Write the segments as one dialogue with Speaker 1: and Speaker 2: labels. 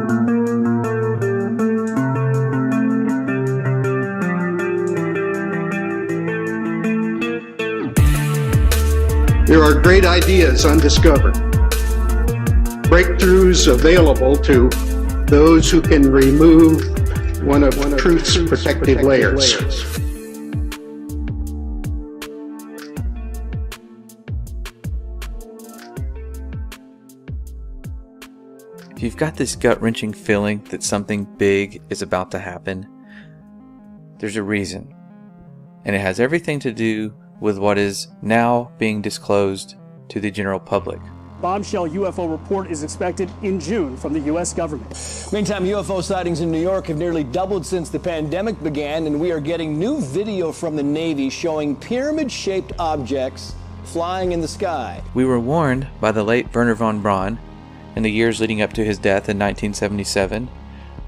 Speaker 1: There are great ideas undiscovered, breakthroughs available to those who can remove one of truth's protective layers.
Speaker 2: If you've got this gut-wrenching feeling that something big is about to happen, there's a reason. And it has everything to do with what is now being disclosed to the general public.
Speaker 3: Bombshell UFO report is expected in June from the U.S. government.
Speaker 4: Meantime, UFO sightings in New York have nearly doubled since the pandemic began, and we are getting new video from the Navy showing pyramid-shaped objects flying in the sky.
Speaker 2: We were warned by the late Wernher von Braun in the years leading up to his death in 1977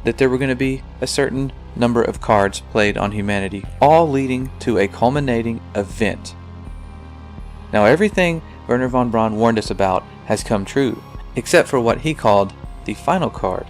Speaker 2: that there were going to be a certain number of cards played on humanity, all leading to a culminating event. Now everything Wernher von Braun warned us about has come true, except for what he called the final card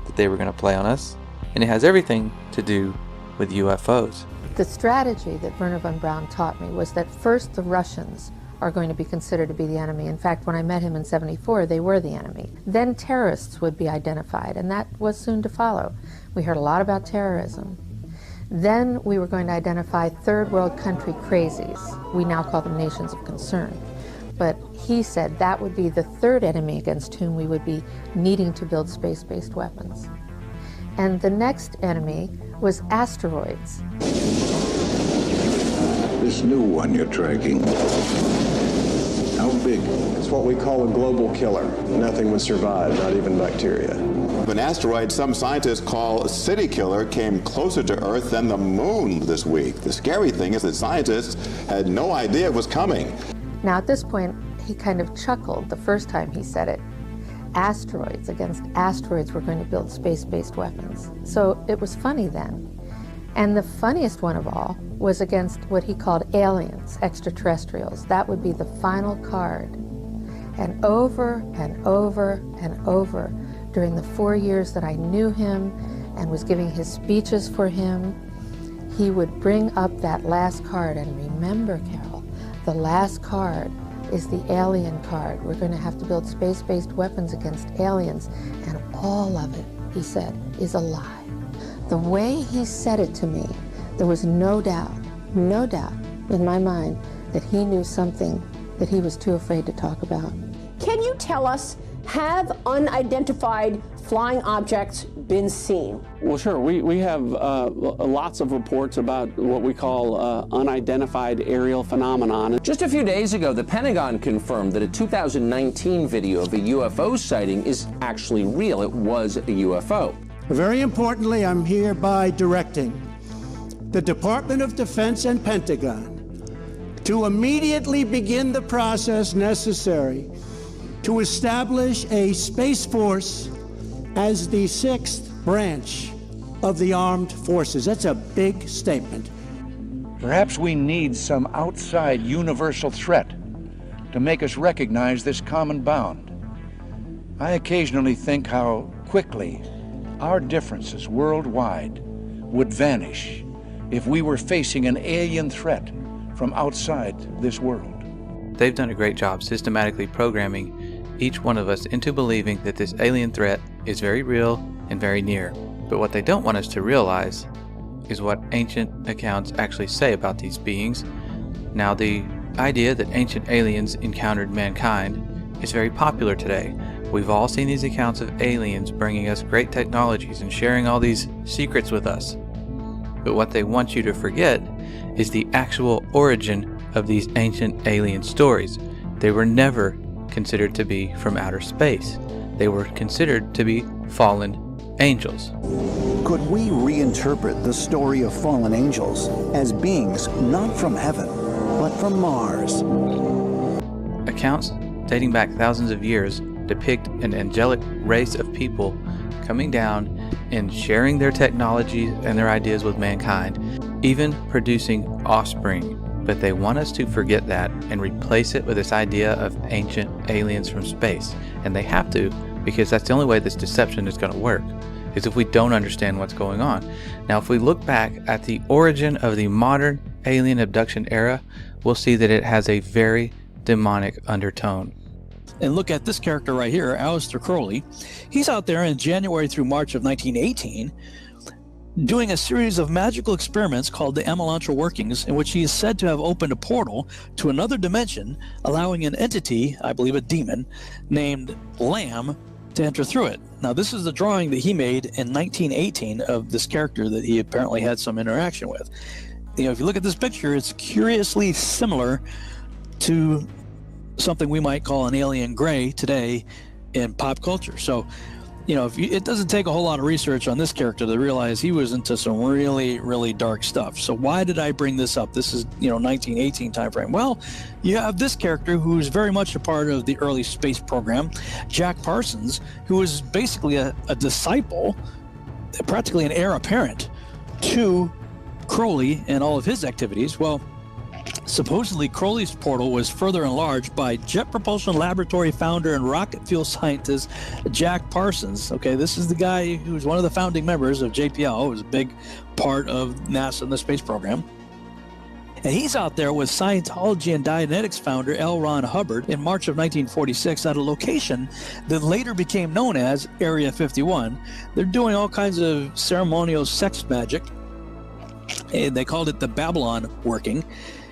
Speaker 2: that they were going to play on us, and it has everything to do with UFOs.
Speaker 5: The strategy that Wernher von Braun taught me was that first the Russians are going to be considered to be the enemy. In fact, when I met him in '74, they were the enemy. Then terrorists would be identified, and that was soon to follow. We heard a lot about terrorism. Then we were going to identify third world country crazies. We now call them nations of concern. But he said that would be the third enemy against whom we would be needing to build space-based weapons. And the next enemy was asteroids.
Speaker 6: This new one you're tracking, how big?
Speaker 7: It's what we call a global killer. Nothing would survive, not even bacteria.
Speaker 8: An asteroid some scientists call a city killer came closer to Earth than the moon this week. The scary thing is that scientists had no idea it was coming.
Speaker 5: Now at this point, he kind of chuckled the first time he said it. Asteroids, against asteroids, we're going to build space-based weapons. So it was funny then. And the funniest one of all was against what he called aliens, extraterrestrials. That would be the final card. And over and over and over, during the 4 years that I knew him and was giving his speeches for him, he would bring up that last card. And remember, Carol, the last card is the alien card. We're going to have to build space-based weapons against aliens, and all of it, he said, is a lie. The way he said it to me, there was no doubt in my mind that he knew something that he was too afraid to talk about.
Speaker 9: Can you tell us, have unidentified flying objects been seen?
Speaker 3: Well, sure. We have lots of reports about what we call unidentified aerial phenomenon.
Speaker 4: Just a few days ago, the Pentagon confirmed that a 2019 video of a UFO sighting is actually real. It was a UFO.
Speaker 10: Very importantly, I'm hereby directing the Department of Defense and Pentagon to immediately begin the process necessary to establish a Space Force as the 6th branch of the armed forces. That's a big statement.
Speaker 11: Perhaps we need some outside universal threat to make us recognize this common bound. I occasionally think how quickly our differences worldwide would vanish if we were facing an alien threat from outside this world.
Speaker 2: They've done a great job systematically programming each one of us into believing that this alien threat is very real and very near. But what they don't want us to realize is what ancient accounts actually say about these beings. Now, the idea that ancient aliens encountered mankind is very popular today. We've all seen these accounts of aliens bringing us great technologies and sharing all these secrets with us. But what they want you to forget is the actual origin of these ancient alien stories. They were never considered to be from outer space. They were considered to be fallen angels.
Speaker 6: Could we reinterpret the story of fallen angels as beings not from heaven, but from Mars?
Speaker 2: Accounts dating back thousands of years depict an angelic race of people coming down and sharing their technologies and their ideas with mankind, even producing offspring. But they want us to forget that and replace it with this idea of ancient aliens from space. And they have to, because that's the only way this deception is going to work, is if we don't understand what's going on. Now, if we look back at the origin of the modern alien abduction era, we'll see that it has a very demonic undertone.
Speaker 12: And look at this character right here, Aleister Crowley. He's out there in January through March of 1918 doing a series of magical experiments called the Emelantra Workings, in which he is said to have opened a portal to another dimension, allowing an entity, I believe a demon, named Lamb, to enter through it. Now, this is the drawing that he made in 1918 of this character that he apparently had some interaction with. You know, if you look at this picture, it's curiously similar to something we might call an alien gray today in pop culture. So, you know, it doesn't take a whole lot of research on this character to realize he was into some really, really dark stuff. So why did I bring this up? This is, 1918 time frame. Well, you have this character who's very much a part of the early space program, Jack Parsons, who was basically a disciple, practically an heir apparent to Crowley and all of his activities. Well, supposedly Crowley's portal was further enlarged by Jet Propulsion Laboratory founder and rocket fuel scientist Jack Parsons. Okay, this is the guy who was one of the founding members of JPL. It was a big part of NASA and the space program. And he's out there with Scientology and Dianetics founder L. Ron Hubbard in March of 1946 at a location that later became known as Area 51. They're doing all kinds of ceremonial sex magic, and they called it the Babylon Working.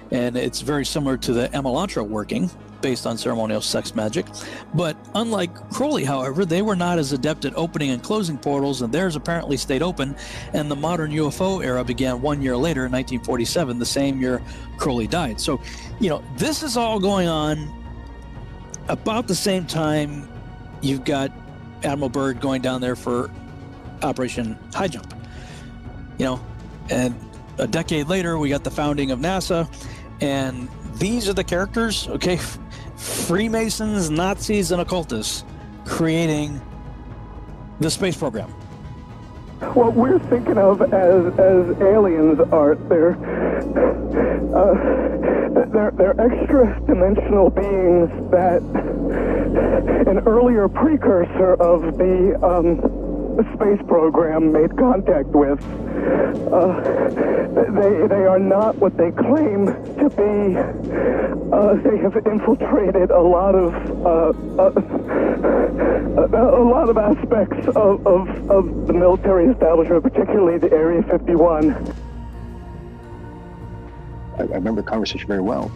Speaker 12: And it's very similar to the Emelantra Working, based on ceremonial sex magic. But unlike Crowley, however, they were not as adept at opening and closing portals, and theirs apparently stayed open, and the modern UFO era began 1 year later, in 1947, the same year Crowley died. So, this is all going on about the same time you've got Admiral Byrd going down there for Operation High Jump. And a decade later, we got the founding of NASA, and these are the characters, okay? Freemasons, Nazis, and occultists creating the space program.
Speaker 13: What we're thinking of as aliens are they're extra-dimensional beings that an earlier precursor of the space program made contact with. They are not what they claim to be. They have infiltrated a lot of aspects of the military establishment, particularly the Area 51.
Speaker 14: I remember the conversation very well.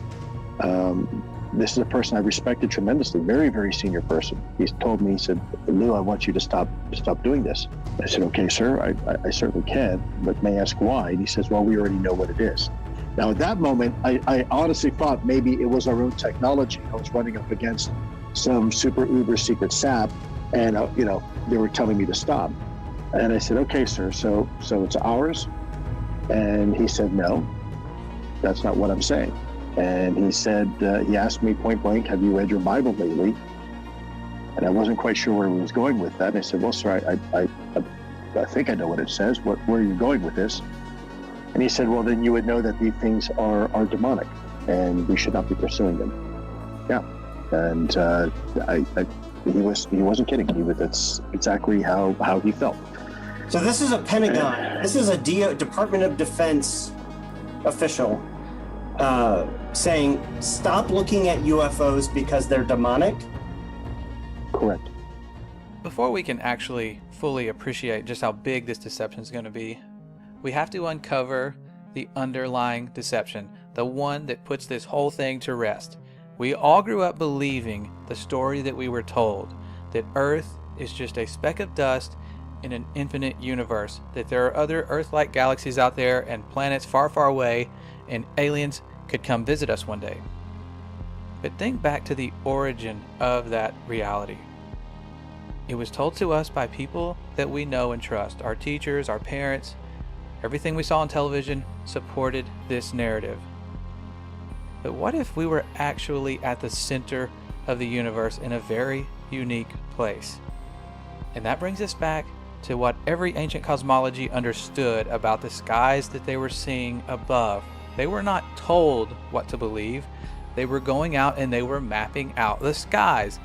Speaker 14: This is a person I respected tremendously, very, very senior person. He told me, he said, "Lou, I want you to stop doing this." I said, "Okay, sir, I certainly can, but may I ask why?" And he says, "Well, we already know what it is." Now, at that moment, I honestly thought maybe it was our own technology. I was running up against some super uber secret SAP, and they were telling me to stop. And I said, "Okay, sir, so it's ours?" And he said, "No, that's not what I'm saying." And he said, he asked me point blank, "Have you read your Bible lately?" And I wasn't quite sure where he was going with that. And I said, "Well, sir, I think I know what it says. Where are you going with this?" And he said, "Well, then you would know that these things are demonic, and we should not be pursuing them." Yeah, and he wasn't kidding. That's exactly how he felt.
Speaker 15: So this is a Pentagon. This is a Department of Defense official saying, "Stop looking at UFOs because they're demonic."
Speaker 14: Correct.
Speaker 2: Before we can actually fully appreciate just how big this deception is going to be, we have to uncover the underlying deception, the one that puts this whole thing to rest. We all grew up believing the story that we were told, that Earth is just a speck of dust in an infinite universe, that there are other Earth-like galaxies out there and planets far, far away, and aliens could come visit us one day. But think back to the origin of that reality. It was told to us by people that we know and trust. Our teachers, our parents, everything we saw on television supported this narrative. But what if we were actually at the center of the universe in a very unique place? And that brings us back to what every ancient cosmology understood about the skies that they were seeing above. They were not told what to believe. They were going out and they were mapping out the skies.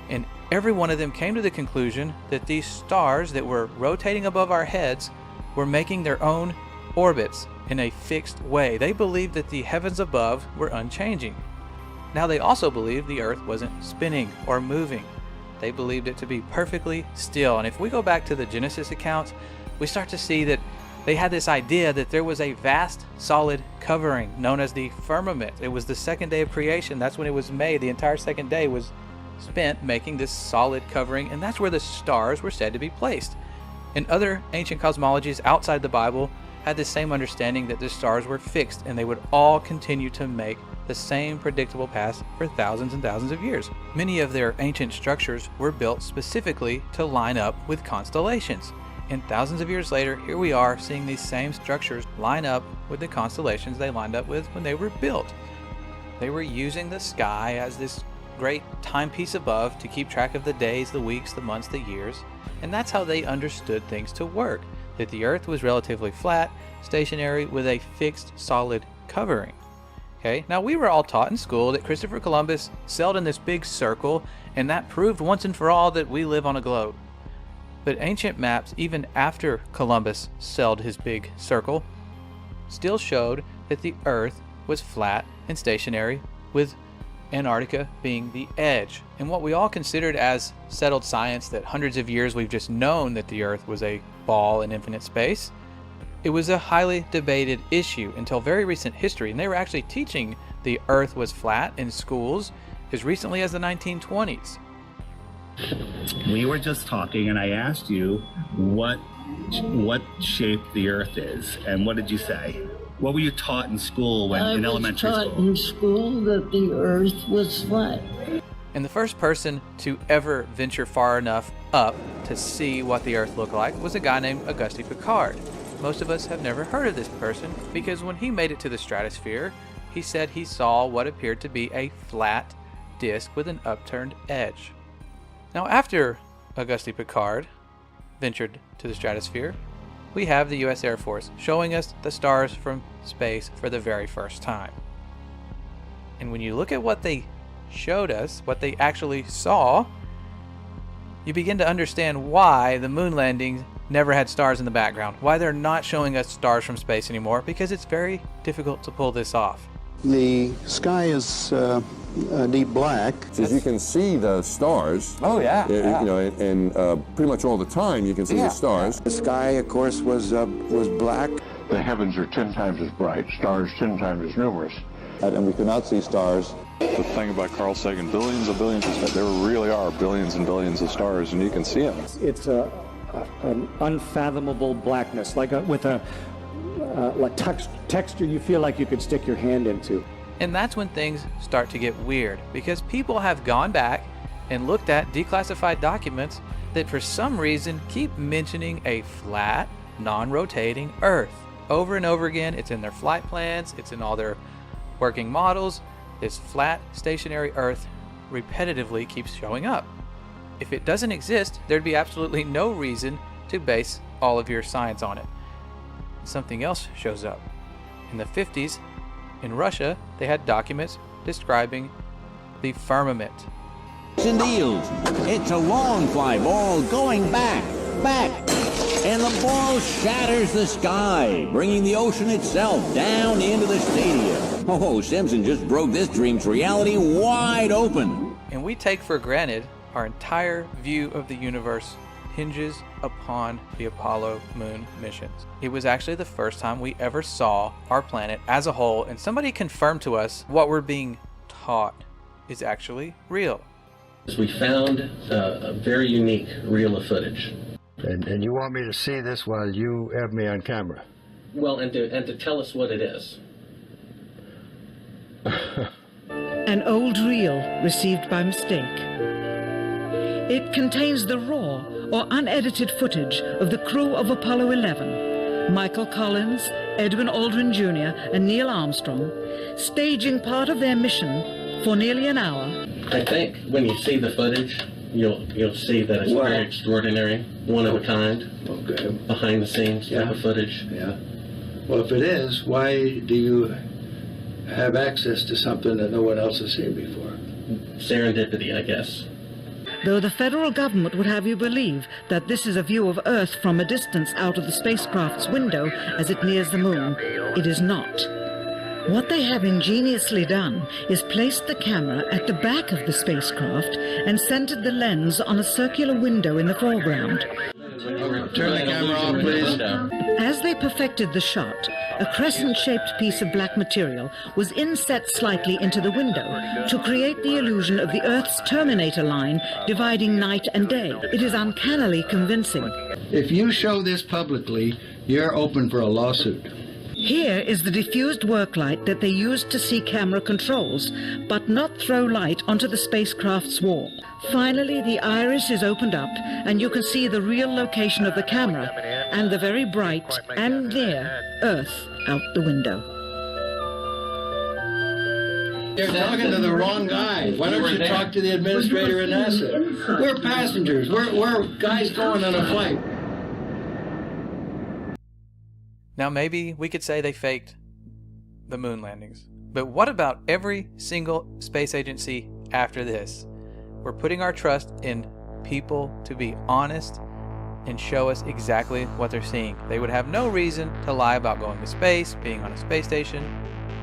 Speaker 2: And every one of them came to the conclusion that these stars that were rotating above our heads were making their own orbits in a fixed way. They believed that the heavens above were unchanging. Now they also believed the earth wasn't spinning or moving. They believed it to be perfectly still. And if we go back to the Genesis accounts, we start to see that they had this idea that there was a vast solid covering known as the firmament. It was the second day of creation. That's when it was made. The entire second day was spent making this solid covering, and that's where the stars were said to be placed. And other ancient cosmologies outside the Bible had the same understanding that the stars were fixed and they would all continue to make the same predictable paths for thousands and thousands of years. Many of their ancient structures were built specifically to line up with constellations. And thousands of years later, here we are seeing these same structures line up with the constellations they lined up with when they were built. They were using the sky as this great timepiece above to keep track of the days, the weeks, the months, the years. And that's how they understood things to work, that the earth was relatively flat, stationary, with a fixed solid covering. Okay, now we were all taught in school that Christopher Columbus sailed in this big circle, and that proved once and for all that we live on a globe. But ancient maps, even after Columbus sailed his big circle, still showed that the earth was flat and stationary, with Antarctica being the edge. And what we all considered as settled science, that hundreds of years we've just known that the earth was a ball in infinite space, it was a highly debated issue until very recent history. And they were actually teaching the earth was flat in schools as recently as the 1920s.
Speaker 16: We were just talking and I asked you what shape the earth is, and what did you say? What were you taught in school in elementary school?
Speaker 17: I was taught in school that the earth was flat.
Speaker 2: And the first person to ever venture far enough up to see what the earth looked like was a guy named Auguste Piccard. Most of us have never heard of this person because when he made it to the stratosphere, he said he saw what appeared to be a flat disk with an upturned edge. Now, after Auguste Piccard ventured to the stratosphere, we have the U.S. Air Force showing us the stars from space for the very first time. And when you look at what they showed us, what they actually saw, you begin to understand why the moon landings never had stars in the background, why they're not showing us stars from space anymore, because it's very difficult to pull this off.
Speaker 18: The sky is deep black.
Speaker 19: As you can see the stars.
Speaker 18: Oh, yeah.
Speaker 19: You know, and pretty much all the time you can see the stars.
Speaker 18: The sky, of course, was black.
Speaker 20: The heavens are 10 times as bright, stars 10 times as numerous.
Speaker 21: And we could not see stars.
Speaker 22: The thing about Carl Sagan, billions of stars, there really are billions and billions of stars, and you can see them.
Speaker 23: It's an unfathomable blackness, with a texture you feel like you could stick your hand into.
Speaker 2: And that's when things start to get weird, because people have gone back and looked at declassified documents that for some reason keep mentioning a flat, non-rotating Earth. Over and over again, it's in their flight plans, it's in all their working models. This flat, stationary Earth repetitively keeps showing up. If it doesn't exist, there'd be absolutely no reason to base all of your science on it. Something else shows up. In the 50s, in Russia, they had documents describing the firmament.
Speaker 24: It's a long fly ball going back, and the ball shatters the sky, bringing the ocean itself down into the stadium. Oh, Simpson just broke this dream's reality wide open.
Speaker 2: And we take for granted our entire view of the universe hinges upon the Apollo moon missions. It was actually the first time we ever saw our planet as a whole, and somebody confirmed to us what we're being taught is actually real.
Speaker 25: We found a very unique reel of footage.
Speaker 20: And you want me to see this while you have me on camera?
Speaker 25: Well, and to tell us what it is.
Speaker 26: An old reel received by mistake. It contains the raw or unedited footage of the crew of Apollo 11, Michael Collins, Edwin Aldrin Jr., and Neil Armstrong, staging part of their mission for nearly an hour.
Speaker 25: I think when you see the footage, you'll see that it's very extraordinary, one of a kind, behind the scenes type of footage.
Speaker 20: Yeah. Well, if it is, why do you have access to something that no one else has seen before?
Speaker 25: Serendipity, I guess.
Speaker 26: though the federal government would have you believe that this is a view of Earth from a distance out of the spacecraft's window as it nears the moon, it is not. What they have ingeniously done is placed the camera at the back of the spacecraft and centered the lens on a circular window in the foreground.
Speaker 20: Turn the camera off, please.
Speaker 26: As they perfected the shot, a crescent-shaped piece of black material was inset slightly into the window to create the illusion of the Earth's terminator line dividing night and day. It is uncannily convincing.
Speaker 20: If you show this publicly, you're open for a lawsuit.
Speaker 26: Here is the diffused work light that they used to see camera controls, but not throw light onto the spacecraft's wall. Finally, the iris is opened up, and you can see the real location of the camera and the very bright and near Earth out the window.
Speaker 20: You're talking to the wrong guy. Why don't you talk to the administrator at NASA? We're passengers. We're guys going on a flight.
Speaker 2: Now maybe we could say they faked the moon landings. But what about every single space agency after this? We're putting our trust in people to be honest and show us exactly what they're seeing. They would have no reason to lie about going to space, being on a space station,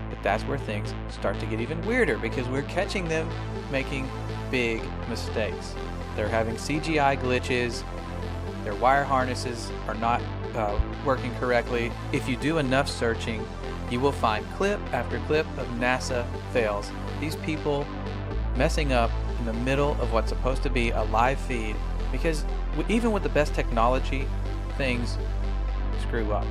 Speaker 2: but that's where things start to get even weirder because we're catching them making big mistakes. They're having CGI glitches, their wire harnesses are not working correctly. If you do enough searching, you will find clip after clip of NASA fails. These people messing up in the middle of what's supposed to be a live feed because even with the best technology, things screw up.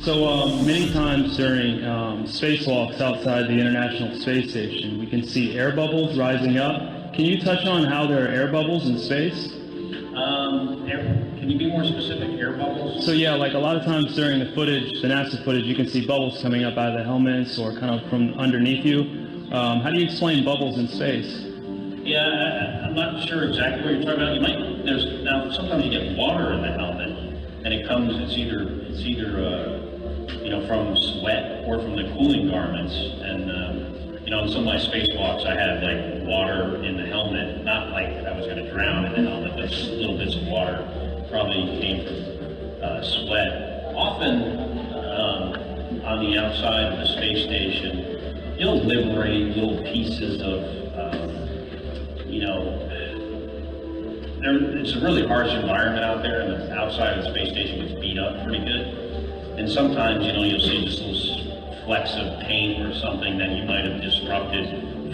Speaker 1: So many times during spacewalks outside the International Space Station, we can see air bubbles rising up. Can you touch on how there are air bubbles in space?
Speaker 3: Can you be more specific? Air bubbles?
Speaker 1: So yeah, like a lot of times during the footage, the NASA footage, you can see bubbles coming up out of the helmets or kind of from underneath you. How do you explain bubbles in space?
Speaker 3: Yeah, I'm not sure exactly what you're talking about. Now sometimes you get water in the helmet, and it's either from sweat or from the cooling garments. And in some of my spacewalks, I had like water in the helmet, not like I was going to drown in the helmet, but just little bits of water probably came from sweat. Often on the outside of the space station, you'll liberate little pieces of, it's a really harsh environment out there, and the outside of the space station gets beat up pretty good. And sometimes, you'll see just little flecks of paint or something that you might have disrupted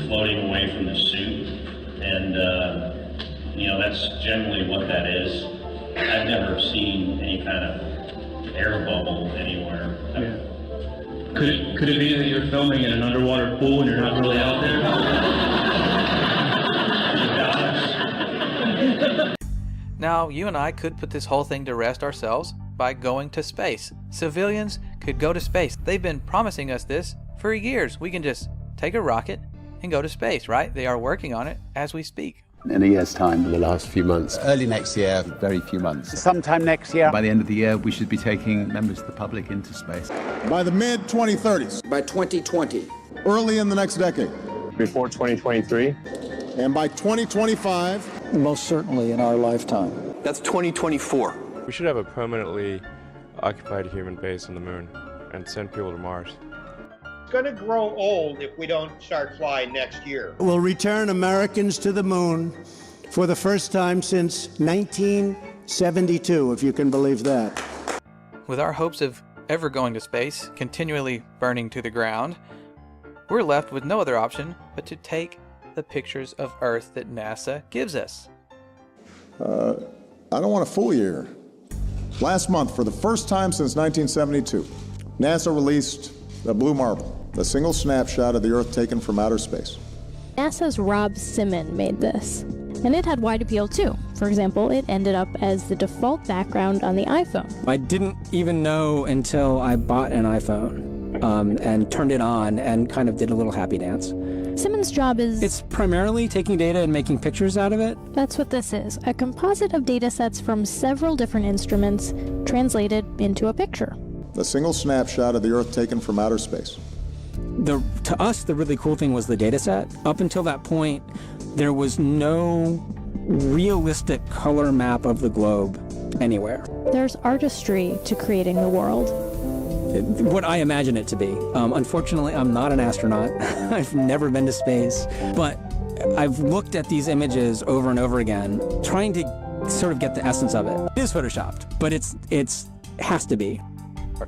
Speaker 3: floating away from the suit. And, that's generally what that is. I've never seen any kind of air bubble anywhere.
Speaker 1: Yeah. Could it be that you're filming in an underwater pool and you're not really out there?
Speaker 2: Now, you and I could put this whole thing to rest ourselves by going to space. Civilians could go to space. They've been promising us this for years. We can just take a rocket and go to space, right? They are working on it as we speak.
Speaker 5: In a year's time. In the last few months.
Speaker 7: Early next year. Very few months.
Speaker 5: Sometime next year.
Speaker 7: By the end of the year, we should be taking members of the public into space.
Speaker 8: By the mid-2030s.
Speaker 9: By 2020.
Speaker 8: Early in the next decade.
Speaker 27: Before 2023.
Speaker 8: And by 2025.
Speaker 28: Most certainly in our lifetime.
Speaker 27: That's 2024.
Speaker 29: We should have a permanently occupied human base on the moon and send people to Mars.
Speaker 30: It's going to grow old if we don't start flying next year.
Speaker 10: We'll return Americans to the moon for the first time since 1972, if you can believe that.
Speaker 2: With our hopes of ever going to space continually burning to the ground, we're left with no other option but to take the pictures of Earth that NASA gives us.
Speaker 8: I don't want to fool you here. Last month, for the first time since 1972, NASA released the Blue Marble, a single snapshot of the Earth taken from outer space.
Speaker 4: NASA's Rob Simon made this, and it had wide appeal too. For example, it ended up as the default background on the iPhone.
Speaker 6: I didn't even know until I bought an iPhone and turned it on and kind of did a little happy dance.
Speaker 4: Simon's job is...
Speaker 6: It's primarily taking data and making pictures out of it.
Speaker 4: That's what this is, a composite of data sets from several different instruments translated into a picture.
Speaker 8: A single snapshot of the Earth taken from outer space.
Speaker 6: To us, the really cool thing was the data set. Up until that point, there was no realistic color map of the globe anywhere.
Speaker 4: There's artistry to creating the world.
Speaker 6: What I imagine it to be. Unfortunately, I'm not an astronaut. I've never been to space, but I've looked at these images over and over again, trying to sort of get the essence of it. It is photoshopped, but it has to be.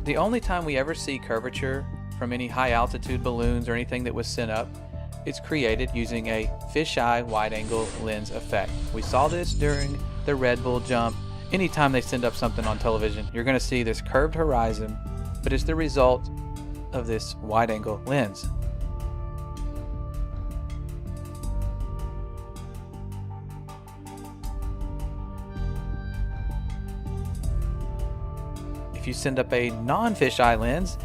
Speaker 2: The only time we ever see curvature from any high altitude balloons or anything that was sent up, it's created using a fisheye wide-angle lens effect. We saw this during the Red Bull jump. Anytime they send up something on television, you're going to see this curved horizon, but it's the result of this wide-angle lens. If you send up a non-fisheye lens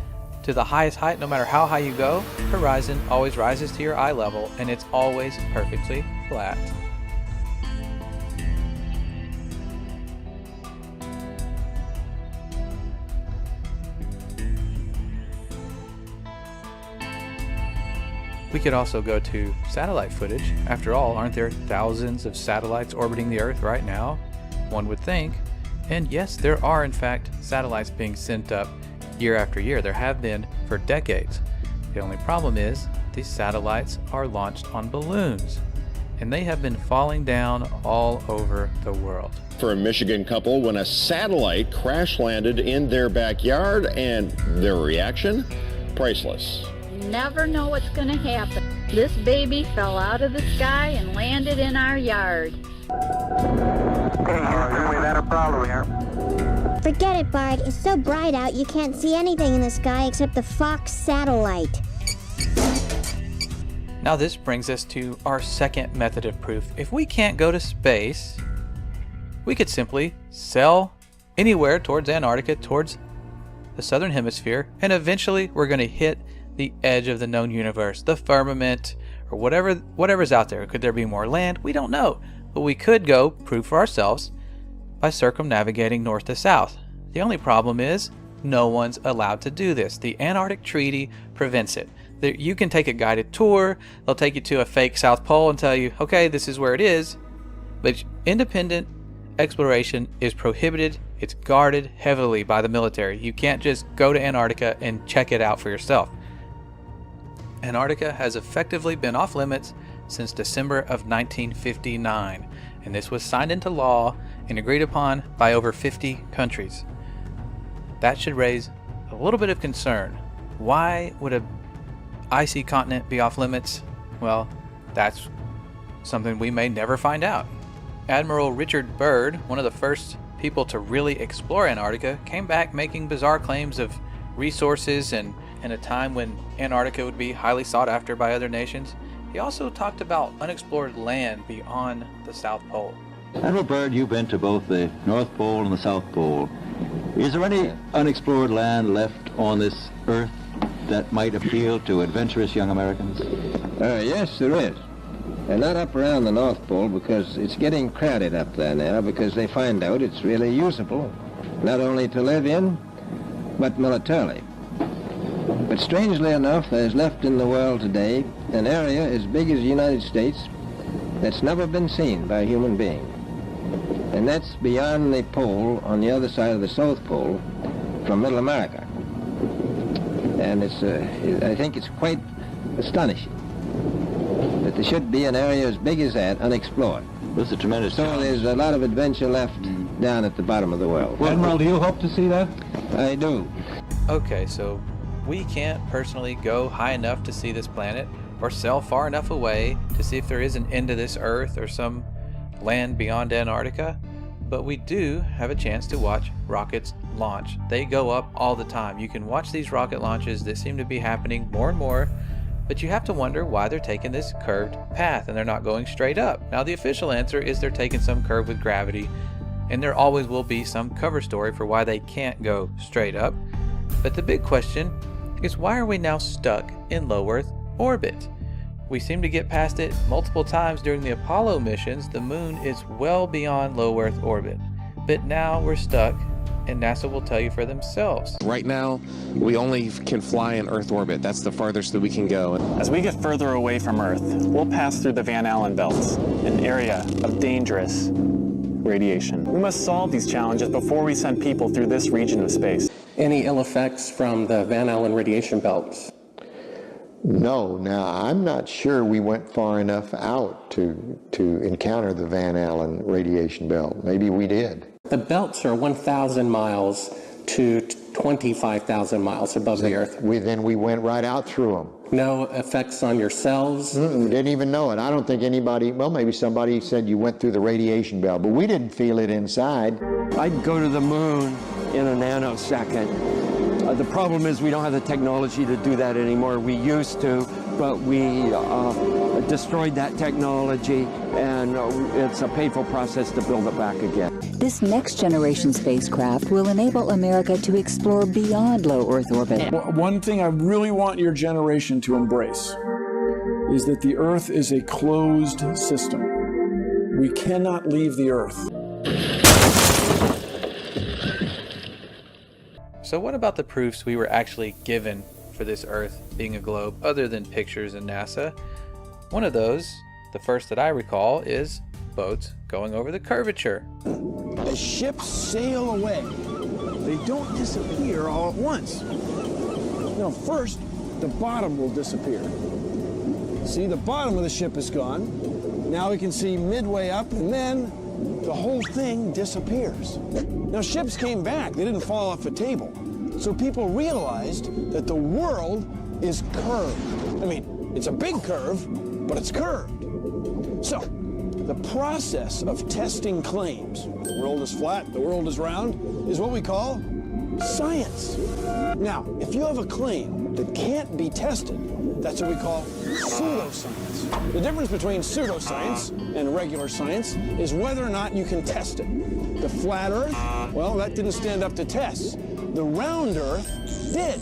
Speaker 2: to the highest height, no matter how high you go, the horizon always rises to your eye level and it's always perfectly flat. We could also go to satellite footage. After all, aren't there thousands of satellites orbiting the Earth right now? One would think. And yes, there are in fact satellites being sent up year after year. There have been for decades. The only problem is these satellites are launched on balloons, and they have been falling down all over the world.
Speaker 9: For a Michigan couple, when a satellite crash landed in their backyard, and their reaction? Priceless.
Speaker 11: Never know what's going to happen. This baby fell out of the sky and landed in our yard.
Speaker 12: Houston, we've had a problem here.
Speaker 13: Forget it, Bart. It's so bright out you can't see anything in the sky except the Fox satellite.
Speaker 2: Now this brings us to our second method of proof. If we can't go to space, we could simply sail anywhere towards Antarctica, towards the southern hemisphere, and eventually we're going to hit the edge of the known universe, the firmament, or whatever's out there. Could there be more land? We don't know. But we could go prove for ourselves by circumnavigating north to south. The only problem is no one's allowed to do this. The Antarctic Treaty prevents it. You can take a guided tour. They'll take you to a fake South Pole and tell you, okay, this is where it is. But independent exploration is prohibited. It's guarded heavily by the military. You can't just go to Antarctica and check it out for yourself. Antarctica has effectively been off limits since December of 1959, and this was signed into law and agreed upon by over 50 countries. That should raise a little bit of concern. Why would an icy continent be off limits? Well, that's something we may never find out. Admiral Richard Byrd, one of the first people to really explore Antarctica, came back making bizarre claims of resources and in a time when Antarctica would be highly sought after by other nations. He also talked about unexplored land beyond the South Pole.
Speaker 21: Admiral Byrd, you've been to both the North Pole and the South Pole. Is there any unexplored land left on this Earth that might appeal to adventurous young Americans?
Speaker 14: Yes, there is. And not up around the North Pole, because it's getting crowded up there now, because they find out it's really usable, not only to live in, but militarily. But strangely enough, there's left in the world today an area as big as the United States that's never been seen by a human being. And that's beyond the pole on the other side of the South Pole from Middle America. And I think it's quite astonishing that there should be an area as big as that unexplored.
Speaker 21: This is a tremendous
Speaker 14: So there's a lot of adventure left down at the bottom of the world.
Speaker 21: Well, Admiral, do you hope to see that?
Speaker 14: I do.
Speaker 2: Okay, so we can't personally go high enough to see this planet or sail far enough away to see if there is an end to this Earth or some land beyond Antarctica. but we do have a chance to watch rockets launch. They go up all the time. You can watch these rocket launches that seem to be happening more and more, but you have to wonder why they're taking this curved path and they're not going straight up. Now the official answer is they're taking some curve with gravity, and there always will be some cover story for why they can't go straight up. But the big question is, why are we now stuck in low Earth orbit? We seem to get past it multiple times during the Apollo missions. The moon is well beyond low Earth orbit, but now we're stuck, and NASA will tell you for themselves.
Speaker 12: Right now, we only can fly in Earth orbit. That's the farthest that we can go.
Speaker 15: As we get further away from Earth, we'll pass through the Van Allen belts, an area of dangerous radiation. We must solve these challenges before we send people through this region of space.
Speaker 16: Any ill effects from the Van Allen radiation belts?
Speaker 17: No. Now, I'm not sure we went far enough out to encounter the Van Allen radiation belt. Maybe we did.
Speaker 16: The belts are 1,000 miles to 25,000 miles above the Earth.
Speaker 17: Then we went right out through them.
Speaker 16: No effects on your cells?
Speaker 17: Didn't even know it. I don't think anybody, well, maybe somebody said you went through the radiation belt, but we didn't feel it inside.
Speaker 18: I'd go to the moon in a nanosecond. The problem is we don't have the technology to do that anymore. We used to, but we destroyed that technology, and it's a painful process to build it back again.
Speaker 19: This next generation spacecraft will enable America to explore beyond low Earth orbit.
Speaker 28: One thing I really want your generation to embrace is that the Earth is a closed system. We cannot leave the Earth.
Speaker 2: So what about the proofs we were actually given for this Earth being a globe other than pictures in NASA? One of those, the first that I recall, is boats going over the curvature.
Speaker 10: As ships sail away, they don't disappear all at once. First, the bottom will disappear. See, the bottom of the ship is gone. Now we can see midway up, and then the whole thing disappears. Now, ships came back. They didn't fall off a table. So people realized that the world is curved. I mean, it's a big curve, but it's curved. So, the process of testing claims, the world is flat, the world is round, is what we call science. Now, if you have a claim that can't be tested, that's what we call pseudoscience. The difference between pseudoscience and regular science is whether or not you can test it. The flat Earth, well, that didn't stand up to tests. The round Earth did.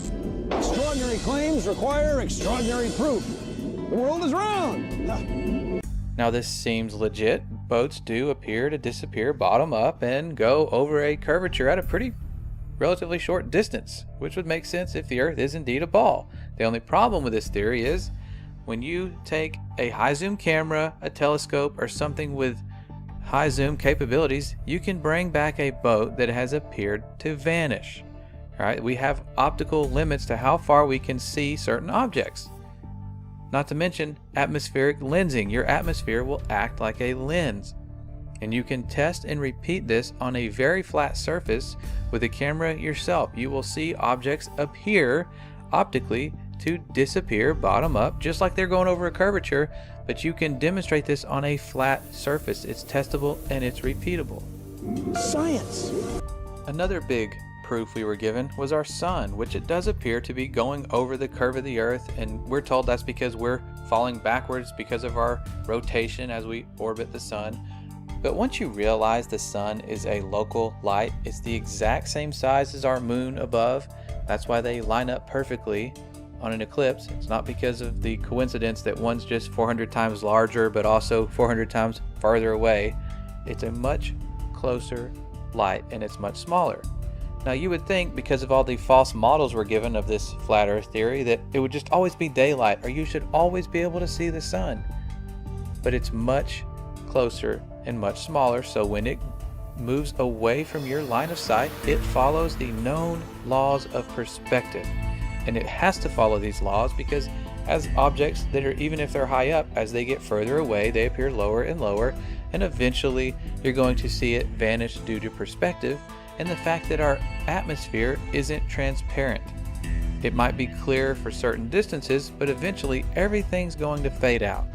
Speaker 10: Extraordinary claims require extraordinary proof. The world is round.
Speaker 2: Now this seems legit. Boats do appear to disappear bottom up and go over a curvature at a pretty relatively short distance, which would make sense if the Earth is indeed a ball. The only problem with this theory is when you take a high zoom camera, a telescope, or something with high zoom capabilities, you can bring back a boat that has appeared to vanish. All right, we have optical limits to how far we can see certain objects. Not to mention atmospheric lensing. Your atmosphere will act like a lens. And you can test and repeat this on a very flat surface with a camera yourself. You will see objects appear optically to disappear bottom up, just like they're going over a curvature, but you can demonstrate this on a flat surface. It's testable and it's repeatable.
Speaker 10: Science.
Speaker 2: Another big proof we were given was our sun, which it does appear to be going over the curve of the Earth, and we're told that's because we're falling backwards because of our rotation as we orbit the sun. But once you realize the sun is a local light, it's the exact same size as our moon above. That's why they line up perfectly on an eclipse. It's not because of the coincidence that one's just 400 times larger but also 400 times farther away. It's a much closer light and it's much smaller. Now you would think, because of all the false models we're given of this flat Earth theory, that it would just always be daylight or you should always be able to see the sun. But it's much closer and much smaller, so when it moves away from your line of sight, it follows the known laws of perspective. And it has to follow these laws because as objects that are, even if they're high up, as they get further away, they appear lower and lower, and eventually you're going to see it vanish due to perspective and the fact that our atmosphere isn't transparent. It might be clear for certain distances, but eventually everything's going to fade out.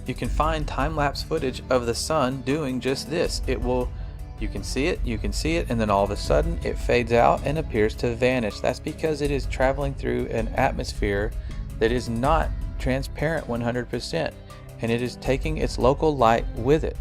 Speaker 2: You can find time-lapse footage of the sun doing just this. You You can see it, and then all of a sudden it fades out and appears to vanish. That's because it is traveling through an atmosphere that is not transparent 100%, and it is taking its local light with it.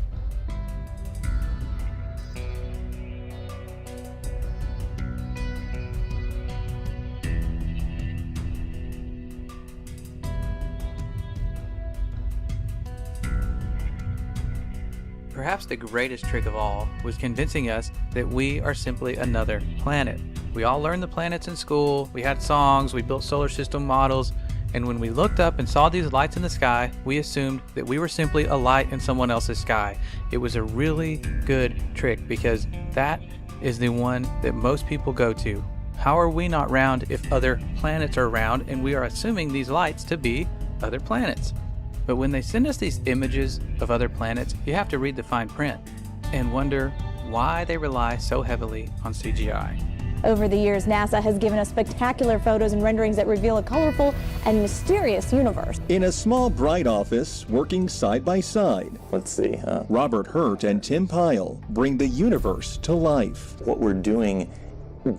Speaker 2: Perhaps the greatest trick of all was convincing us that we are simply another planet. We all learned the planets in school, we had songs, we built solar system models, and when we looked up and saw these lights in the sky, we assumed that we were simply a light in someone else's sky. It was a really good trick because that is the one that most people go to. How are we not round if other planets are round and we are assuming these lights to be other planets? But when they send us these images of other planets, you have to read the fine print and wonder why they rely so heavily on CGI.
Speaker 1: Over the years, NASA has given us spectacular photos and renderings that reveal a colorful and mysterious universe.
Speaker 3: In a small, bright office, working side by side,
Speaker 5: let's see,
Speaker 3: Robert Hurt and Tim Pyle bring the universe to life.
Speaker 5: What we're doing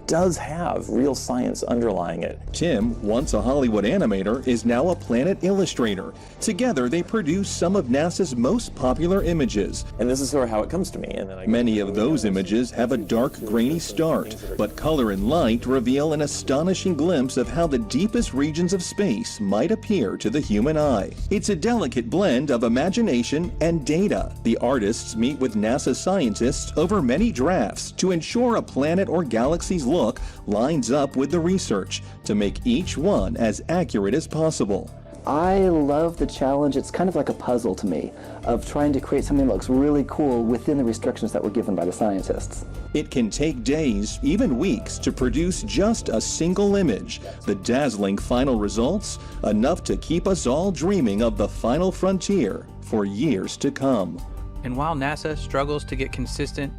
Speaker 5: does have real science underlying it.
Speaker 3: Tim, once a Hollywood animator, is now a planet illustrator. Together, they produce some of NASA's most popular images.
Speaker 5: And this is sort of how it comes to me. And then
Speaker 3: many of those images have a dark, grainy start, but color and light reveal an astonishing glimpse of how the deepest regions of space might appear to the human eye. It's a delicate blend of imagination and data. The artists meet with NASA scientists over many drafts to ensure a planet or galaxy look lines up with the research to make each one as accurate as possible.
Speaker 7: I love the challenge. It's kind of like a puzzle to me of trying to create something that looks really cool within the restrictions that were given by the scientists.
Speaker 3: It can take days, even weeks, to produce just a single image. The dazzling final results, enough to keep us all dreaming of the final frontier for years to come.
Speaker 2: And while NASA struggles to get consistent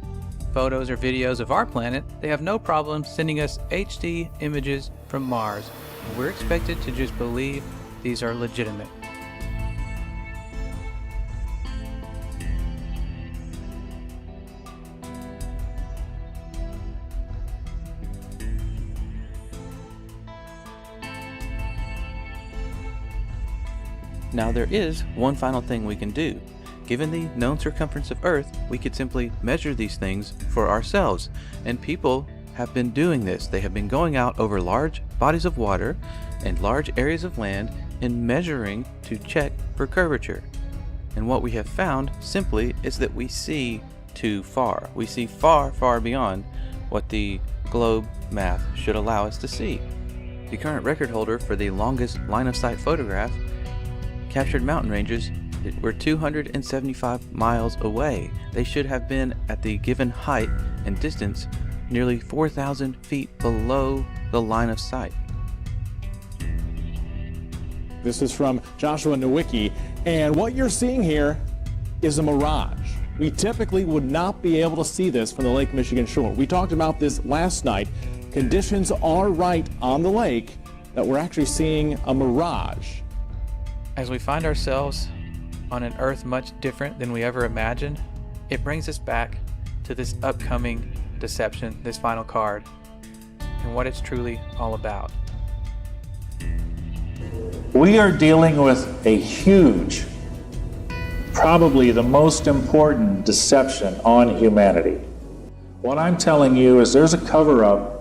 Speaker 2: photos or videos of our planet, they have no problem sending us HD images from Mars. We're expected to just believe these are legitimate. Now there is one final thing we can do. Given the known circumference of Earth, we could simply measure these things for ourselves. And people have been doing this. They have been going out over large bodies of water and large areas of land and measuring to check for curvature. And what we have found simply is that we see too far. We see far, far beyond what the globe math should allow us to see. The current record holder for the longest line-of-sight photograph captured mountain ranges that were 275 miles away. They should have been at the given height and distance nearly 4,000 feet below the line of sight.
Speaker 20: This is from Joshua Nowicki, and what you're seeing here is a mirage. We typically would not be able to see this from the Lake Michigan shore. We talked about this last night. Conditions are right on the lake that we're actually seeing a mirage.
Speaker 2: As we find ourselves on an Earth much different than we ever imagined, it brings us back to this upcoming deception, this final card, and what it's truly all about.
Speaker 22: We are dealing with a huge, probably the most important deception on humanity. What I'm telling you is there's a cover-up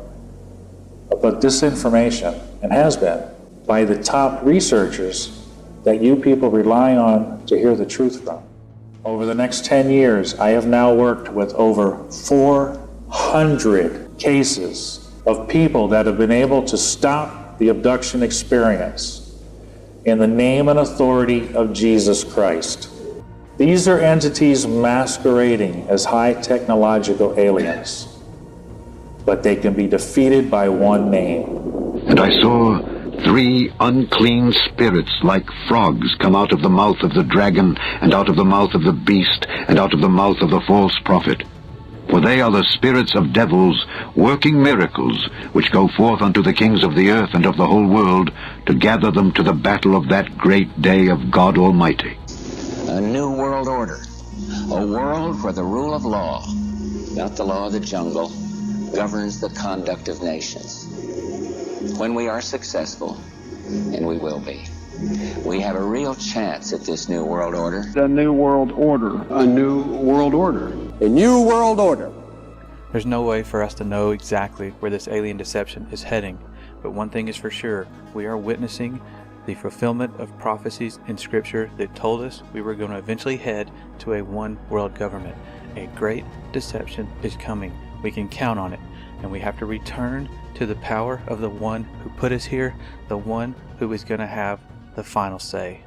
Speaker 22: about disinformation, and has been, by the top researchers that you people rely on to hear the truth from. Over the next 10 years, I have now worked with over 400 cases of people that have been able to stop the abduction experience in the name and authority of Jesus Christ. These are entities masquerading as high technological aliens, but they can be defeated by one name.
Speaker 23: And I saw 3 unclean spirits like frogs come out of the mouth of the dragon, and out of the mouth of the beast, and out of the mouth of the false prophet. For they are the spirits of devils, working miracles, which go forth unto the kings of the earth and of the whole world, to gather them to the battle of that great day of God Almighty.
Speaker 24: A new world order, a world for the rule of law.
Speaker 4: not the law of the jungle, governs the conduct of nations. When we are successful, and we will be, we have a real chance at this new world order.
Speaker 6: The new world order. A new world order.
Speaker 8: A new world order.
Speaker 2: There's no way for us to know exactly where this alien deception is heading, but one thing is for sure, we are witnessing the fulfillment of prophecies in Scripture that told us we were going to eventually head to a one world government. A great deception is coming. We can count on it, and we have to return to the power of the one who put us here, the one who is going to have the final say.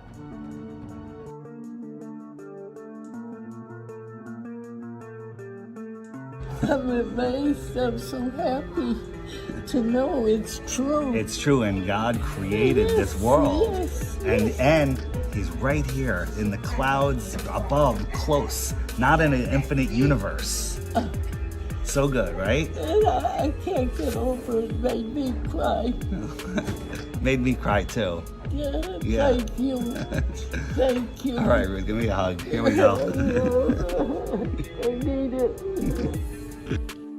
Speaker 9: I'm amazed. I'm so happy to know it's true.
Speaker 24: It's true, and God created this world. And he's right here in the clouds above, close, not in an infinite universe. So good, right?
Speaker 9: And I can't get over it. Made me cry.
Speaker 24: Made me cry too.
Speaker 9: Yeah. Thank you. Thank you.
Speaker 24: All right, Ruth, give me a hug. Here we go.
Speaker 9: I need it.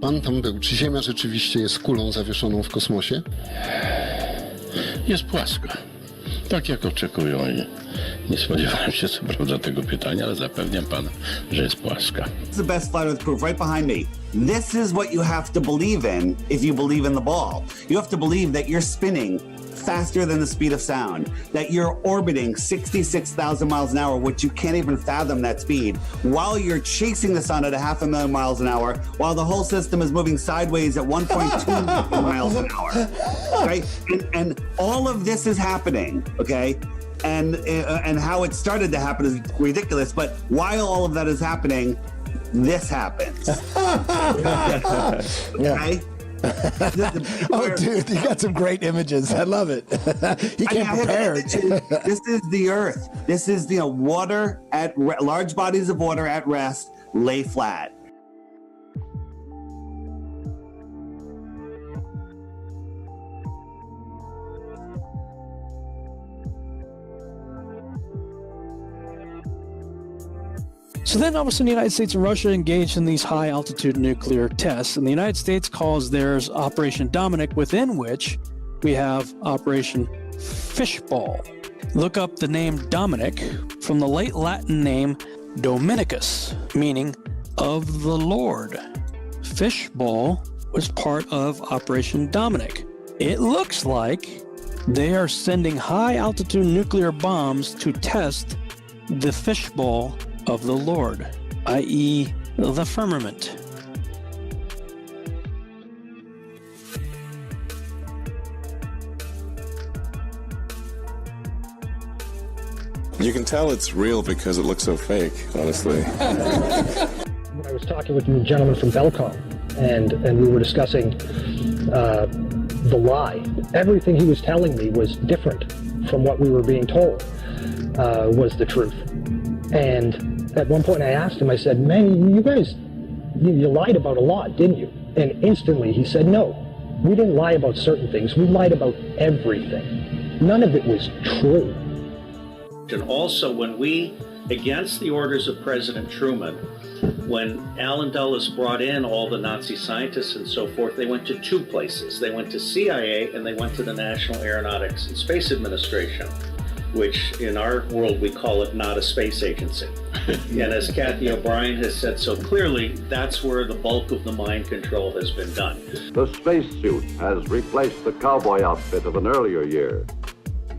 Speaker 25: Pan tam był. Czy Ziemia rzeczywiście jest kulą zawieszoną w kosmosie?
Speaker 26: Jest płaska. Tak jak oczekują i nie spodziewałem się co prawda tego pytania, ale zapewniam pana, że jest płaska.
Speaker 27: It's the best flat earth proof right behind me. This is what you have to believe in if you believe in the ball. You have to believe that you're spinning faster than the speed of sound, that you're orbiting 66,000 miles an hour, which you can't even fathom that speed, while you're chasing the sun at 500,000 miles an hour, while the whole system is moving sideways at 1.2 miles an hour, right? And all of this is happening, okay? And how it started to happen is ridiculous, but while all of that is happening, this happens. Okay?
Speaker 29: Oh, dude, you got some great images. I love it. He came prepared.
Speaker 27: This is the Earth. This is water at large bodies of water at rest lay flat.
Speaker 30: So then all of a sudden the United States and Russia engaged in these high altitude nuclear tests, and the United States calls theirs Operation Dominic, within which we have Operation Fishball. Look up the name Dominic from the late Latin name Dominicus, meaning of the Lord. Fishball was part of Operation Dominic. It looks like they are sending high altitude nuclear bombs to test the fishbowl of the Lord, i.e. the firmament.
Speaker 31: You can tell it's real because it looks so fake, honestly.
Speaker 32: I was talking with a gentleman from Belcom, and we were discussing the lie. Everything he was telling me was different from what we were being told was the truth. And at one point I asked him, I said, man, you guys, you lied about a lot, didn't you? And instantly he said, no, we didn't lie about certain things. We lied about everything. None of it was true.
Speaker 33: And also when we, against the orders of President Truman, when Allen Dulles brought in all the Nazi scientists and so forth, they went to two places. They went to CIA and they went to the National Aeronautics and Space Administration, which in our world we call it not a space agency. And as Kathy O'Brien has said so clearly, that's where the bulk of the mind control has been done.
Speaker 23: The spacesuit has replaced the cowboy outfit of an earlier year.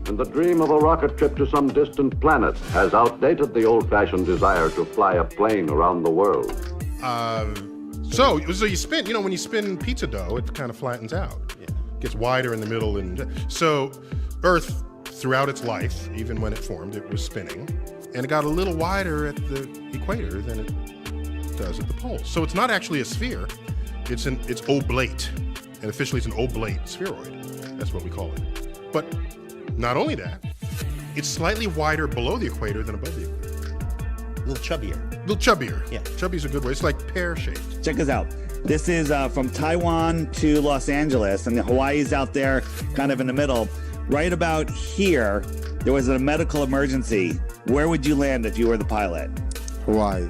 Speaker 23: And the dream of a rocket trip to some distant planet has outdated the old-fashioned desire to fly a plane around the world.
Speaker 34: So you spin, when you spin pizza dough, it kind of flattens out. Yeah. Gets wider in the middle. And so Earth, throughout its life, even when it formed, it was spinning. And it got a little wider at the equator than it does at the poles. So it's not actually a sphere, it's oblate. And officially it's an oblate spheroid. That's what we call it. But not only that, it's slightly wider below the equator than above the equator.
Speaker 29: A little chubbier.
Speaker 34: A little chubbier.
Speaker 29: Yeah.
Speaker 34: Chubby's a good way. It's like pear-shaped.
Speaker 27: Check this out. This is from Taiwan to Los Angeles, and Hawaii's out there kind of in the middle. Right about here, there was a medical emergency. Where would you land if you were the pilot?
Speaker 29: Hawaii.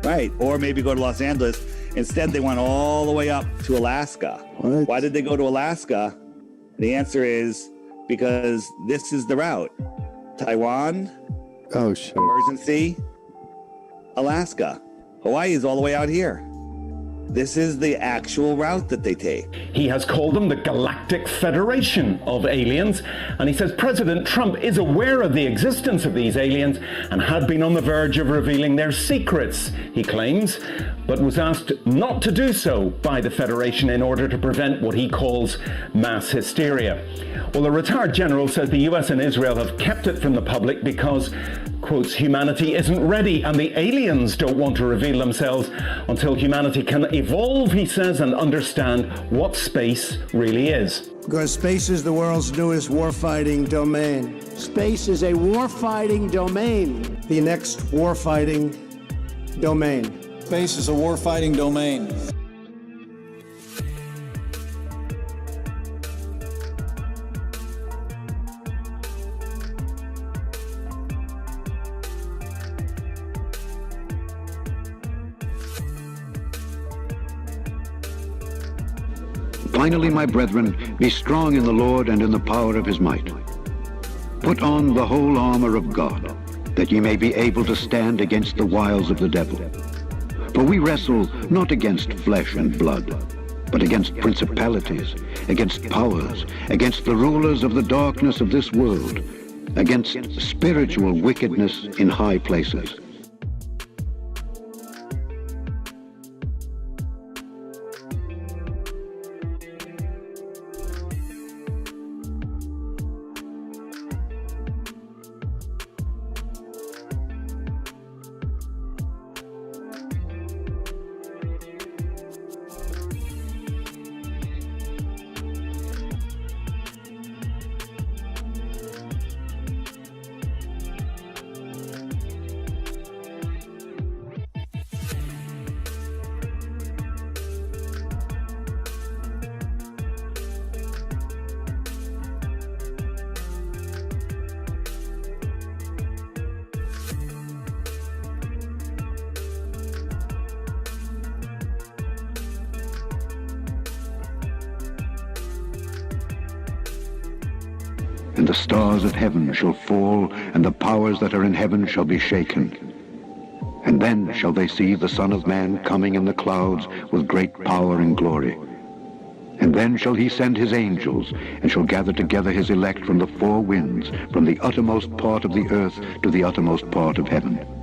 Speaker 27: Right, or maybe go to Los Angeles. Instead, they went all the way up to Alaska.
Speaker 29: What?
Speaker 27: Why did they go to Alaska? The answer is because this is the route. Taiwan,
Speaker 29: Oh, shit.
Speaker 27: emergency, Alaska. Hawaii is all the way out here. This is the actual route that they take.
Speaker 1: He has called them the Galactic Federation of Aliens, and he says President Trump is aware of the existence of these aliens and had been on the verge of revealing their secrets, he claims, but was asked not to do so by the Federation in order to prevent what he calls mass hysteria. Well, the retired general says the US and Israel have kept it from the public because, quotes, humanity isn't ready and the aliens don't want to reveal themselves until humanity can evolve, he says, and understand what space really is.
Speaker 8: Because space is the world's newest warfighting domain. Space is a warfighting domain. The next warfighting domain.
Speaker 10: Space is a warfighting domain.
Speaker 23: Finally, my brethren, be strong in the Lord and in the power of his might. Put on the whole armor of God, that ye may be able to stand against the wiles of the devil. For we wrestle not against flesh and blood, but against principalities, against powers, against the rulers of the darkness of this world, against spiritual wickedness in high places. And the stars of heaven shall fall, and the powers that are in heaven shall be shaken. And then shall they see the Son of Man coming in the clouds with great power and glory. And then shall he send his angels, and shall gather together his elect from the four winds, from the uttermost part of the earth to the uttermost part of heaven.